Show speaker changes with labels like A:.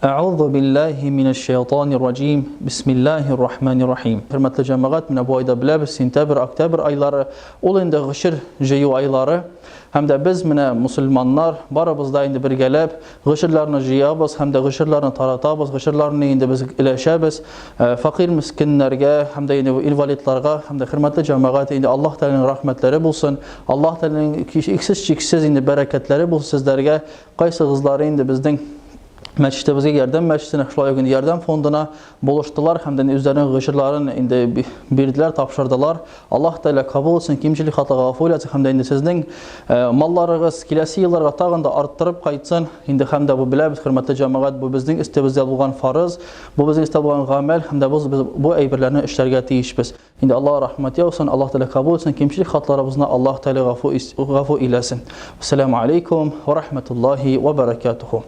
A: Euzu billahi mineşşeytanirracim. Bismillahirrahmanirrahim. Hörmətli cəmaət, mənə bu ayda biləbiz, sentyabr, oktyabr ayları, ol indi gışır jeyu ayları. Həm də biz mənə müsəlmanlar barımız da indi birgələb gışırlarını jeyabız, həm də gışırlarını taratabız, gışırlarını indi biz iləşəbiz. Fakir miskinlərə, həm də indi invalidlərə, həm də hörmətli cəmaət indi Allah Təala'nın rəhmətləri bulsun. Allah Təala'nın iksiz indi bərəkətləri bulsun sizlərə. Qaysı qızları indi bizdən Məscidimizə Yardım Məscidinə Xülayə Yardım Fonduna buluşdular. Həm də üzərinin gışırlarını indi birdilər, tapşırdılar. Allah Teala qəbul etsin, kimçilik xata qəfur etsin. Həm də indi sizin mallarınız kiləsi illərə tağında arttırıb qayıtsın. İndi həm də bu biləbiz, hörmətli cəmaət, bu bizdən istəbizdə olğan farız, bu bizdən istəbizdə olğan əməl, həm də biz bu əybirlərini işlərə tiyişbiz. İndi Allah rəhmət olsun, Allah Teala qəbul etsin, kimçilik xatalarımızı Allah Teala qəfur eləsin. Esselamu aleykum və rəhmətullahi və bərəkatuhu.